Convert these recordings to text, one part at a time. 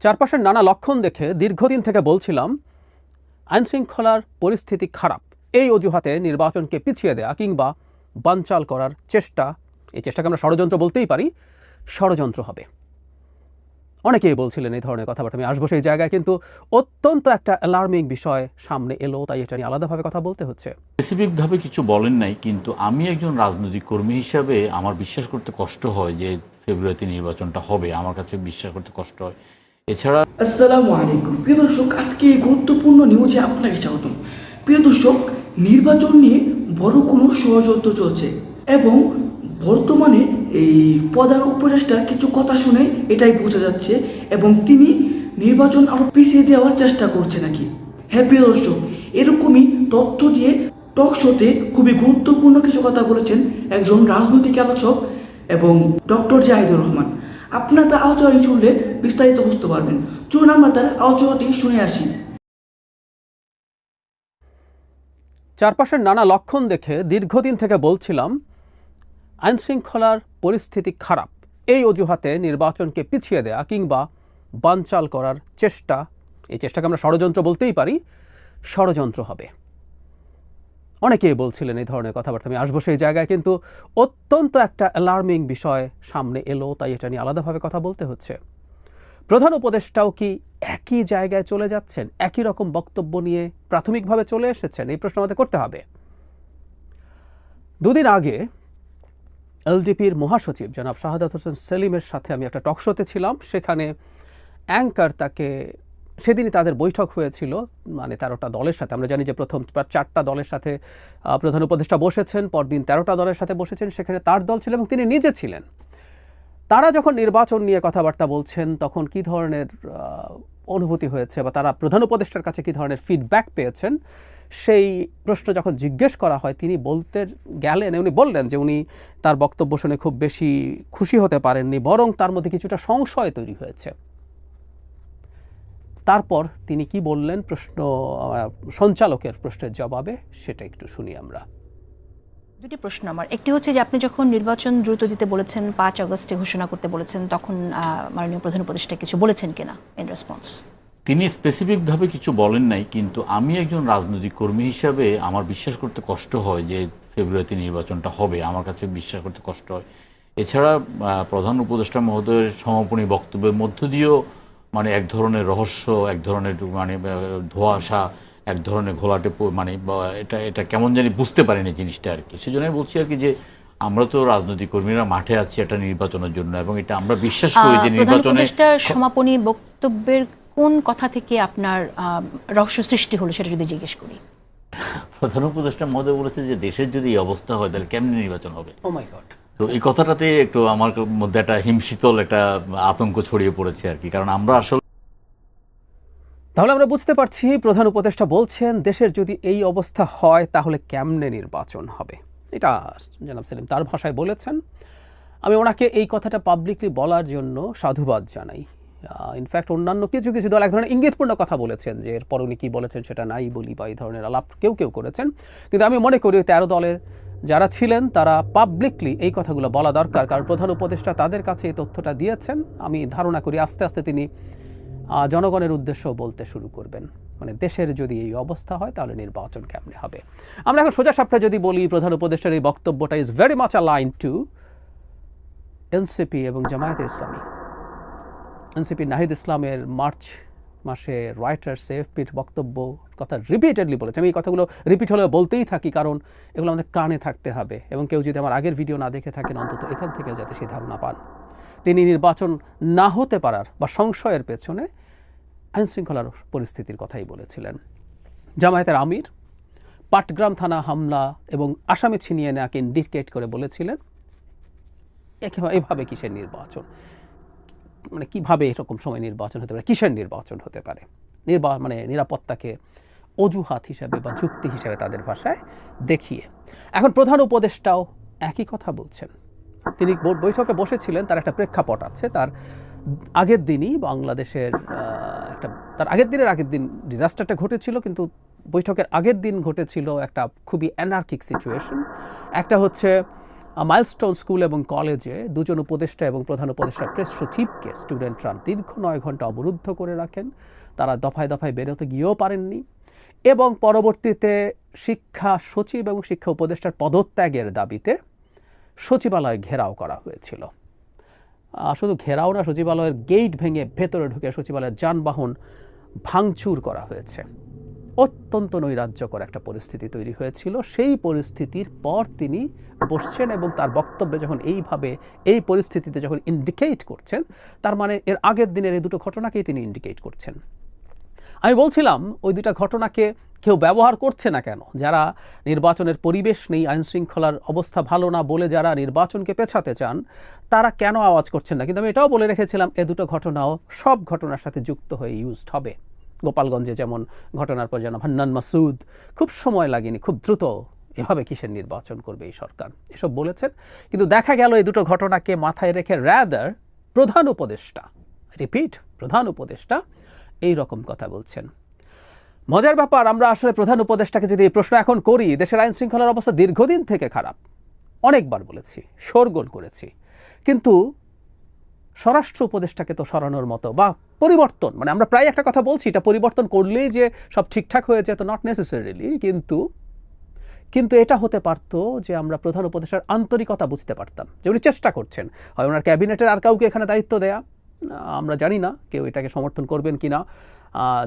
চারপাশের নানা লক্ষণ দেখে দীর্ঘদিন থেকে বলছিলাম আইনশৃঙ্খলার পরিস্থিতি খারাপ, এই অজুহাতে নির্বাচনকে পিছিয়ে দেয়া কিংবা বানচাল করার চেষ্টা, এই চেষ্টাকে আমরা ষড়যন্ত্র বলতেই পারি, ষড়যন্ত্র হবে। অনেকেই বলছিলেন এই ধরনের কথাবার্তা। আমি আসবো সেই জায়গায়, কিন্তু অত্যন্ত একটা অ্যালার্মিং বিষয় সামনে এলো, তাই এটা নিয়ে আলাদাভাবে কথা বলতে হচ্ছে। স্পেসিফিকভাবে কিছু বলেন নাই, কিন্তু আমি একজন রাজনৈতিক কর্মী হিসাবে আমার বিশ্বাস করতে কষ্ট হয় যে ফেব্রুয়ারিতে নির্বাচনটা হবে। আমার কাছে বিশ্বাস করতে কষ্ট হয়। এছাড়া আসসালামু আলাইকুম প্রিয় দর্শক, আজকে এই গুরুত্বপূর্ণ নিউজে আপনাকে স্বাগতম। প্রিয় দর্শক, নির্বাচন নিয়ে বড় কোনো ষড়যন্ত্র চলছে এবং বর্তমানে এই প্রধান উপদেষ্টার কিছু কথা শুনে এটাই বোঝা যাচ্ছে এবং তিনি নির্বাচন আরও পিছিয়ে দেওয়ার চেষ্টা করছে নাকি। হ্যাঁ প্রিয় দর্শক, এরকমই তথ্য দিয়ে টক শোতে খুবই গুরুত্বপূর্ণ কিছু কথা বলেছেন একজন রাজনৈতিক আলোচক এবং ডক্টর জাহিদুর রহমান। আপনার তার আলোচনা শুনলে বিস্তারিত বুঝতে পারবেন। চলুন আমরা তার আলোচনাটি শুনে আসি। চারপাশের নানা লক্ষণ দেখে দীর্ঘদিন থেকে বলছিলাম আইনশৃঙ্খলার পরিস্থিতি খারাপ, এই অজুহাতে নির্বাচনকে পিছিয়ে দেয়া কিংবা বানচাল করার চেষ্টা, এই চেষ্টাকে আমরা ষড়যন্ত্র বলতেই পারি, ষড়যন্ত্র হবে। অনেকেই বলছিলেন এই ধরনের কথাবার্তা। আমি আসবো সেই জায়গায়, কিন্তু অত্যন্ত একটা অ্যালার্মিং বিষয় সামনে এলো, তাই এটা নিয়ে আলাদাভাবে কথা বলতে হচ্ছে। প্রধান উপদেষ্টাও কি একই জায়গায় চলে যাচ্ছেন, একই রকম বক্তব্য নিয়ে প্রাথমিকভাবে চলে এসেছেন? এই প্রশ্ন আমাদের করতে হবে। দুদিন আগে এলডিপির মহাসচিব জনাব শাহাদাত হোসেন সেলিমের সাথে আমি একটা টকশোতে ছিলাম। সেখানে অ্যাঙ্কার তাকে, সেদিনই তাদের বৈঠক হয়েছিল, মানে 13টা দলের সাথে। আমরা জানি যে প্রথম 4টা দলের সাথে প্রধান উপদেষ্টা বসেছেন, পরদিন 13টা দলের সাথে বসেছেন, সেখানে তার দল ছিল এবং তিনি নিজে ছিলেন। তারা যখন নির্বাচন নিয়ে কথাবার্তা বলছেন তখন কি ধরনের অনুভূতি হয়েছে বা তারা প্রধান উপদেষ্টার কাছে কি ধরনের ফিডব্যাক পেয়েছেন, সেই প্রশ্ন যখন জিজ্ঞেস করা হয় তিনি বলতে গেলেন, উনি বললেন যে উনি তার বক্তব্য শুনে খুব বেশি খুশি হতে পারেননি, বরং তার মধ্যে কিছুটা সংশয় তৈরি হয়েছে। তারপর তিনি কি বললেন প্রশ্ন সঞ্চালকের প্রশ্নের জবাবে, সেটা একটু শুনি আমরা। দুটি প্রশ্ন আমার। একটি হচ্ছে যে আপনি যখন নির্বাচন দ্রুত দিতে বলেছেন, 5 আগস্টে ঘোষণা করতে বলেছেন, তখন মাননীয় প্রধান উপদেষ্টা কিছু বলেছেন কিনা ইন রেসপন্স? তিনি স্পেসিফিকভাবে কিছু বলেন নাই, কিন্তু আমি একজন রাজনৈতিক কর্মী হিসাবে আমার বিশ্বাস করতে কষ্ট হয় যে ফেব্রুয়ারিতে নির্বাচনটা হবে। আমার কাছে বিশ্বাস করতে কষ্ট হয়। এছাড়া প্রধান উপদেষ্টা মহোদয়ের সমাপনী বক্তব্যের মধ্য দিয়েও মানে এক ধরনের রহস্য, এক ধরনের মানে ধোঁয়াশা, এক ধরনের ঘোলাটে মানে এটা এটা কেমন জানি বুঝতে পারিনি জিনিসটা আর কি। সেজন্যই বলছি আর কি যে আমরা তো রাজনৈতিক কর্মীরা মাঠে আছি একটা নির্বাচনের জন্য, এবং এটা আমরা বিশ্বাস করি যে নির্বাচনে সমাপনী বক্তব্যের কোন কথা থেকে আপনার রহস্য সৃষ্টি হলো সেটা যদি জিজ্ঞেস করি। প্রধান উপদেষ্টা মহোদয় বলেছে যে দেশের যদি এই অবস্থা হয় তাহলে কেমনি নির্বাচন হবে। ও মাই গড। তো এই কথাটাতে একটু আমার মধ্যে একটা হিমশীতল একটা আতঙ্ক ছড়িয়ে পড়েছে আর কি, কারণ আমরা আসলে, তাহলে আমরা বুঝতে পারছি প্রধান উপদেষ্টা বলছেন দেশের যদি এই অবস্থা হয় তাহলে কেমনে নির্বাচন হবে। এটা জনাব সেলিম তার ভাষায় বলেছেন। আমি ওনাকে এই কথাটা পাবলিকলি বলার জন্য সাধুবাদ জানাই। ইনফ্যাক্ট অন্যান্য কিছু কিছু দল এক ধরনের ইঙ্গিতপূর্ণ কথা বলেছেন যে এরপর উনি কী বলেছেন সেটা নাই বলি, বা এই ধরনের আলাপ কেউ কেউ করেছেন। কিন্তু আমি মনে করি 13 দলে যারা ছিলেন তারা পাবলিকলি এই কথাগুলো বলা দরকার, কারণ প্রধান উপদেষ্টা তাদের কাছে এই তথ্যটা দিয়েছেন। আমি ধারণা করি আস্তে আস্তে তিনি জনগণের উদ্দেশ্যেও বলতে শুরু করবেন, মানে দেশের যদি এই অবস্থা হয় তাহলে নির্বাচন কেমনে হবে। আমরা এখন সোজা সাপটা যদি বলি, প্রধান উপদেষ্টার এই বক্তব্যটা is very much aligned to NCP এবং জামায়াতে ইসলামী। এনসিপি নাহিদ ইসলামের মার্চ মাসে রয়টার্স এএফপির বক্তব্য কথা রিপিটেডলি বলেছে। আমি এই কথাগুলো রিপিট হলেও বলতেই থাকি, কারণ এগুলো আমাদের কানে থাকতে হবে, এবং কেউ যদি আমার আগের ভিডিও না দেখে থাকেন অন্তত এখান থেকে যাতে সেই ধারণা পান। তিনি নির্বাচন না হতে পারার বা সংশয়ের পেছনে আইনশৃঙ্খলার পরিস্থিতির কথাই বলেছিলেন। জামায়াতের আমির পাটগ্রাম থানা হামলা এবং আসামি ছিনিয়ে নেওয়াকে ইন্ডিকেট করে বলেছিলেন এভাবে কিসের নির্বাচন, মানে কিভাবে এরকম সময় নির্বাচন হতে পারে, কিসের নির্বাচন হতে পারে, মানে নিরাপত্তাকে অজুহাত হিসাবে বা যুক্তি হিসাবে তাদের ভাষায় দেখিয়ে। এখন প্রধান উপদেষ্টাও একই কথা বলছেন। তিনি বৈঠকে বসেছিলেন, তার একটা প্রেক্ষাপট আছে। তার আগের দিনই বাংলাদেশের তার আগের দিন ডিজাস্টারটা ঘটেছিল, কিন্তু বৈঠকের আগের দিন ঘটেছিল একটা খুবই অ্যানার্কিক সিচুয়েশন। একটা হচ্ছে মাইলস্টোন স্কুল এবং কলেজে দুজন উপদেষ্টা এবং প্রধান উপদেষ্টার প্রেস সচিবকে স্টুডেন্টরা দীর্ঘ 9 ঘন্টা অবরুদ্ধ করে রাখেন। তারা দফায় দফায় বেরোতে গিয়েও পারেননি এবং পরবর্তীতে শিক্ষা সচিব এবং শিক্ষা উপদেষ্টার পদত্যাগের দাবিতে সচিবালয় ঘেরাও করা হয়েছিল। শুধু ঘেরাও না, সচিবালয়ের গেট ভেঙে ভেতরে ঢুকে সচিবালয়ের যানবাহন ভাঙচুর করা হয়েছে। অত্যন্ত নৈরাজ্যকর একটা পরিস্থিতি তৈরি হয়েছিল। সেই পরিস্থিতির পর তিনি বসছেন এবং তার বক্তব্যে যখন এইভাবে এই পরিস্থিতিতে যখন ইন্ডিকেট করছেন, তার মানে এর আগের দিনের এই দুটো ঘটনাকেই তিনি ইন্ডিকেট করছেন। আমি বলছিলাম ওই দুটা ঘটনাকে কেউ ব্যবহার করছে না কেন? যারা নির্বাচনের পরিবেশ নেই, আইনশৃঙ্খলার অবস্থা ভালো না বলে যারা নির্বাচনকে পেছাতে চান, তারা কেন আওয়াজ করছেন না? কিন্তু আমি এটাও বলে রেখেছিলাম এ দুটো ঘটনাও সব ঘটনার সাথে যুক্ত হয়ে ইউজড হবে। গোপালগঞ্জে যেমন ঘটনার পর জনাব হান্নান মাসুদ খুব সময় লাগেনি, খুব দ্রুত এভাবে কিসের নির্বাচন করবে এই সরকার, এসব বলেছেন। কিন্তু দেখা গেল এই দুটো ঘটনাকে মাথায় রেখে রাদার প্রধান উপদেষ্টা, রিপিট, প্রধান উপদেষ্টা এই রকম কথা বলছেন। মজার ব্যাপার, আমরা আসলে প্রধান উপদেষ্টাকে যদি এই প্রশ্ন এখন করি, দেশের আইন শৃঙ্খলার অবস্থা দীর্ঘদিন থেকে খারাপ, অনেকবার বলেছি, শোরগোল করেছি, কিন্তু স্বরাষ্ট্র উপদেষ্টাকে তো সরানোর মতো বা পরিবর্তন, মানে আমরা প্রায় একটা কথা বলছি, এটা পরিবর্তন করলেই যে সব ঠিকঠাক হয়ে যেত, নট নেসেসারিলি, কিন্তু এটা হতে পারতো যে আমরা প্রধান উপদেষ্টার আন্তরিকতা বুঝতে পারতাম যে উনি চেষ্টা করছেন। হয় ওনার ক্যাবিনেটের আর কাউকে এখানে দায়িত্ব দেয়া, আমরা জানি না কেউ এটাকে সমর্থন করবেন কিনা।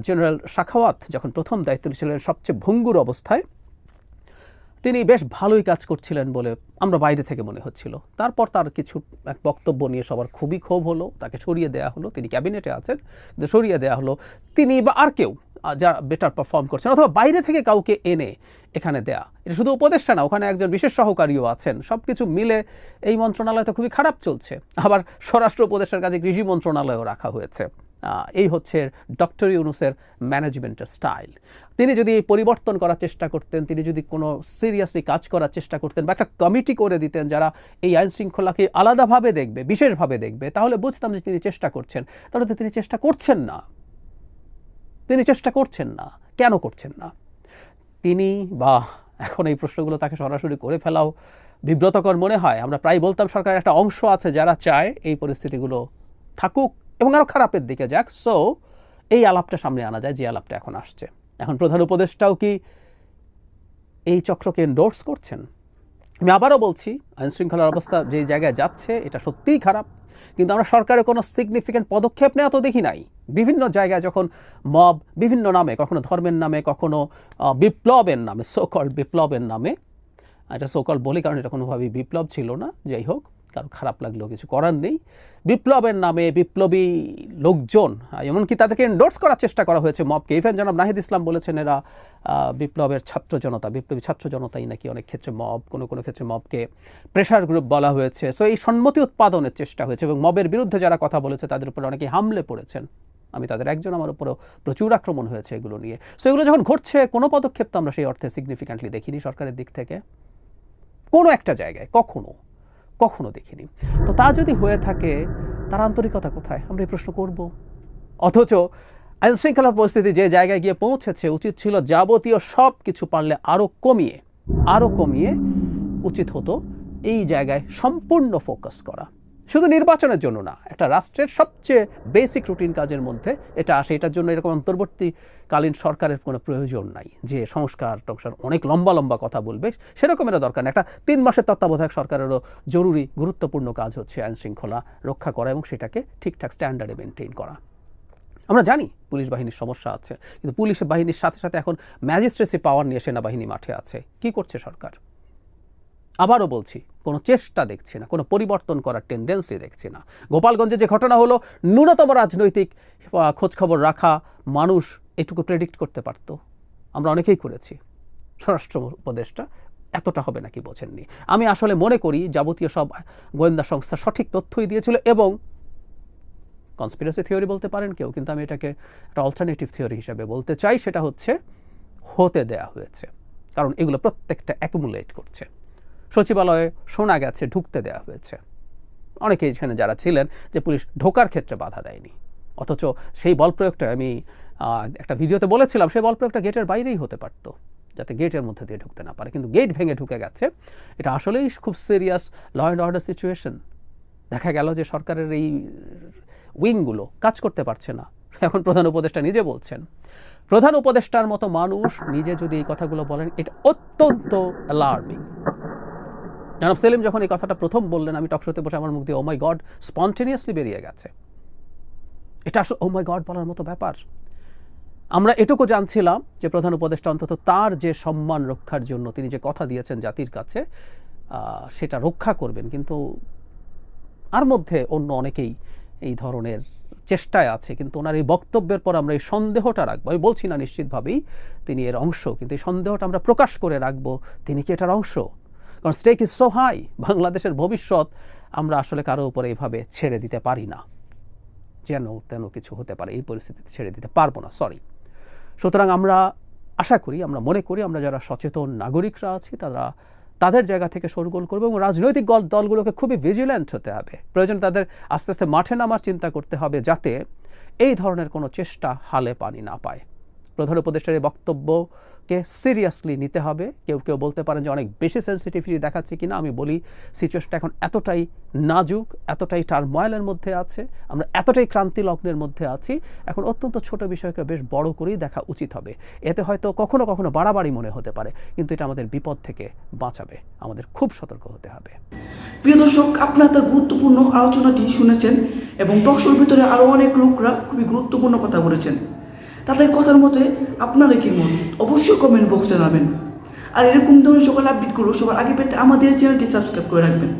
জেনারেল শাখাওয়াত যখন প্রথম দায়িত্ব ছিলেন সবচেয়ে ভঙ্গুর অবস্থায়, তিনি বেশ ভালোই কাজ করছিলেন বলে আমরা বাইরে থেকে মনে হচ্ছিল। তারপর তার কিছু এক বক্তব্য নিয়ে সবার খুবই ক্ষোভ হলো, তাকে সরিয়ে দেওয়া হলো। তিনি ক্যাবিনেটে আছেন কিন্তু সরিয়ে দেওয়া হলো। তিনি বা আর কেউ যারা বেটার পারফর্ম করছেন, অথবা বাইরে থেকে কাউকে এনে এখানে দেয়া, এটা শুধু উপদেষ্টা না, ওখানে একজন বিশেষ সহকারীও আছেন। সব কিছু মিলে এই মন্ত্রণালয় তো খুবই খারাপ চলছে। আবার স্বরাষ্ট্র উপদেষ্টার কাছে কৃষি মন্ত্রণালয়ও রাখা হয়েছে। এই হচ্ছে ডক্টর ইউনূসের ম্যানেজমেন্টের স্টাইল। তিনি যদি পরিবর্তন করার চেষ্টা করতেন, তিনি যদি কোনো সিরিয়াসলি কাজ করার চেষ্টা করতেন বা একটা কমিটি করে দিতেন যারা এই আইন শৃঙ্খলাকে আলাদাভাবে দেখবে, বিশেষভাবে দেখবে, তাহলে বুঝতাম যে তিনি চেষ্টা করছেন। তাহলে তো তিনি চেষ্টা করছেন না। তিনি চেষ্টা করছেন না। কেন করছেন না? তিনি বা এখন এই প্রশ্নগুলো তাকে সরাসরি করে ফেলাও বিব্রতকর মনে হয়। আমরা প্রায় বলতাম সরকারের একটা অংশ আছে যারা চায় এই পরিস্থিতিগুলো থাকুক এবং আরও খারাপের দিকে যাক। সো এই আলাপটা সামনে আনা যায়, যে আলাপটা এখন আসছে। এখন প্রধান উপদেষ্টাও কি এই চক্রকে এন্ডোর্স করছেন? আমি আবারও বলছি, আইনশৃঙ্খলার অবস্থা যে জায়গায় যাচ্ছে এটা সত্যিই খারাপ, কিন্তু আমরা সরকারের কোনো সিগনিফিক্যান্ট পদক্ষেপ নেওয়া তো দেখি নাই। বিভিন্ন জায়গায় যখন মব বিভিন্ন নামে, কখনো ধর্মের নামে, কখনো বিপ্লবের নামে, সোকল বিপ্লবের নামে, এটা সোকল বলি কারণ এটা কোনোভাবেই বিপ্লব ছিল না, যাই হোক, কারো খারাপ লাগলেও কিছু করার নেই, বিপ্লবের নামে বিপ্লবী লোকজন, এমনকি তাদেরকে এন্ডোর্স করার চেষ্টা করা হয়েছে মবকে। ইভেন জনাব নাহিদ ইসলাম বলেছেন এরা বিপ্লবের ছাত্র জনতা, বিপ্লবী ছাত্র জনতাই নাকি অনেক ক্ষেত্রে মব, কোনো কোনো ক্ষেত্রে মবকে প্রেশার গ্রুপ বলা হয়েছে। সো এই সম্মতি উৎপাদনের চেষ্টা হয়েছে এবং মবের বিরুদ্ধে যারা কথা বলেছে তাদের উপরে অনেকে হামলে পড়েছেন। আমি তাদের একজন, আমার উপরেও প্রচুর আক্রমণ হয়েছে এগুলো নিয়ে। সো এগুলো যখন ঘটছে, কোনো পদক্ষেপ তো আমরা সেই অর্থে সিগনিফিক্যান্টলি দেখিনি সরকারের দিক থেকে, কোনো একটা জায়গায় কখনো দেখিনি। তো তা যদি হয়ে থাকে, তার আন্তরিকতা কোথায়? আমরা এই প্রশ্ন করব। অথচ আইনশৃঙ্খলার পরিস্থিতি যে জায়গায় গিয়ে পৌঁছেছে, উচিত ছিল যাবতীয় সব কিছু পারলে আরও কমিয়ে উচিত হতো এই জায়গায় সম্পূর্ণ ফোকাস করা। শুধু নির্বাচনের জন্য না, একটা রাষ্ট্রের সবচেয়ে বেসিক রুটিন কাজের মধ্যে এটা আসে। এটার জন্য এরকম অন্তর্বর্তীকালীন সরকারের কোনো প্রয়োজন নাই যে সংস্কার অনেক লম্বা কথা বলবে, সেরকমেরও দরকার নেই। একটা 3 মাসের তত্ত্বাবধায়ক সরকারেরও জরুরি গুরুত্বপূর্ণ কাজ হচ্ছে আইন শৃঙ্খলা রক্ষা করা এবং সেটাকে ঠিকঠাক স্ট্যান্ডার্ডে মেনটেন করা। আমরা জানি পুলিশ বাহিনীর সমস্যা আছে, কিন্তু পুলিশ বাহিনীর সাথে সাথে এখন ম্যাজিস্ট্রেসি পাওয়ার নিয়ে সেনাবাহিনী মাঠে আছে। কি করছে সরকার? আবারও বলছি, কোনো চেষ্টা দেখছি না, কোনো পরিবর্তন করার টেন্ডেন্সি দেখছি না। গোপালগঞ্জে যে ঘটনা হলো, ন্যূনতম রাজনৈতিক খোঁজখবর রাখা মানুষ এটুকু প্রেডিক্ট করতে পারত। আমরা অনেকেই করেছি। স্বরাষ্ট্র উপদেষ্টা এতটা হবে নাকি বোঝেননি। আমি আসলে মনে করি যাবতীয় সব গোয়েন্দা সংস্থা সঠিক তথ্যই দিয়েছিল এবং কনস্পিরেসি থিওরি বলতে পারেন কেউ, কিন্তু আমি এটাকে একটা অল্টারনেটিভ থিওরি হিসাবে বলতে চাই। সেটা হচ্ছে হতে দেয়া হয়েছে, কারণ এগুলো প্রত্যেকটা অ্যাকুমুলেট করছে। সচিবালয়ে শোনা গেছে ঢুকতে দেওয়া হয়েছে, অনেকে এখানে যারা ছিলেন যে পুলিশ ঢোকার ক্ষেত্রে বাধা দেয়নি, অথচ সেই বল প্রয়োগটা আমি একটা ভিডিওতে বলেছিলাম, সেই বল প্রয়োগটা গেটের বাইরেই হতে পারত। যাতে গেটের মধ্যে দিয়ে ঢুকতে না পারে, কিন্তু গেট ভেঙে ঢুকে গেছে। এটা আসলেই খুব serious law and order situation. দেখা গেল যে সরকারের এই উইংগুলো কাজ করতে পারছে না। এখন প্রধান উপদেষ্টা নিজে বলছেন, প্রধান উপদেষ্টার মতো মানুষ নিজে যদি এই কথাগুলো বলেন, এটা অত্যন্ত অ্যালার্মিং। জনাব সেলিম যখন এই কথাটা প্রথম বললেন, আমি টকশোতে বসে আমার মুখ দিয়ে ও মাই গড স্পন্টেনিয়াসলি বেরিয়ে গেছে। এটা আসলে ও মাই গড বলার মতো ব্যাপার। আমরা এটুকু জানছিলাম যে প্রধান উপদেষ্টা অন্তত তার যে সম্মান রক্ষার জন্য তিনি যে কথা দিয়েছেন জাতির কাছে, সেটা রক্ষা করবেন, কিন্তু আর মধ্যে অন্য অনেকেই এই ধরনের চেষ্টায় আছে। কিন্তু ওনার এই বক্তব্যের পর আমরা এই সন্দেহটা রাখবো, আমি বলছি না নিশ্চিতভাবেই তিনি এর অংশ, কিন্তু এই সন্দেহটা আমরা প্রকাশ করে রাখবো তিনি কি এটার অংশ। কারণ স্টেক ইজ সো হাই, বাংলাদেশের ভবিষ্যৎ আমরা আসলে কারো উপরে এইভাবে ছেড়ে দিতে পারি না, যেন তেন কিছু হতে পারে, এই পরিস্থিতিতে ছেড়ে দিতে পারবো না, সরি। সুতরাং আমরা আশা করি, আমরা মনে করি, আমরা যারা সচেতন নাগরিকরা আছি তারা তাদের জায়গা থেকে শোরগোল করবে, এবং রাজনৈতিক দলগুলোকে খুবই ভিজিল্যান্ট হতে হবে। প্রয়োজন তাদের আস্তে আস্তে মাঠে নামার চিন্তা করতে হবে, যাতে এই ধরনের কোনো চেষ্টা হালে পানি না পায়। প্রধান উপদেষ্টার এই বক্তব্যকে সিরিয়াসলি নিতে হবে। কেউ কেউ বলতে পারেন যে অনেক বেশি সেন্সিটিভিটি দেখাচ্ছে কিনা। আমি বলি সিচুয়েশনটা এখন এতটাই নাজুক, এতটাই টার্ময়েলের মধ্যে আছে, আমরা এতটাই ক্রান্তি লগ্নের মধ্যে আছি, এখন অত্যন্ত ছোট বিষয়কে বেশ বড় করেই দেখা উচিত হবে। এতে হয়তো কখনো কখনো বাড়াবাড়ি মনে হতে পারে, কিন্তু এটা আমাদের বিপদ থেকে বাঁচাবে। আমাদের খুব সতর্ক হতে হবে। প্রিয় দর্শক, আপনারা তার গুরুত্বপূর্ণ আলোচনাটি শুনেছেন, এবং টকশোর ভিতরে আরও অনেক লোকরা খুবই গুরুত্বপূর্ণ কথা বলেছেন। তাদের কথার মতে আপনারা কি মত অবশ্যই কমেন্ট বক্সে জানাবেন। আর এরকম ধরনের সকল আপডেটগুলো সবার আগে পেতে আমাদের চ্যানেলটি সাবস্ক্রাইব করে রাখবেন।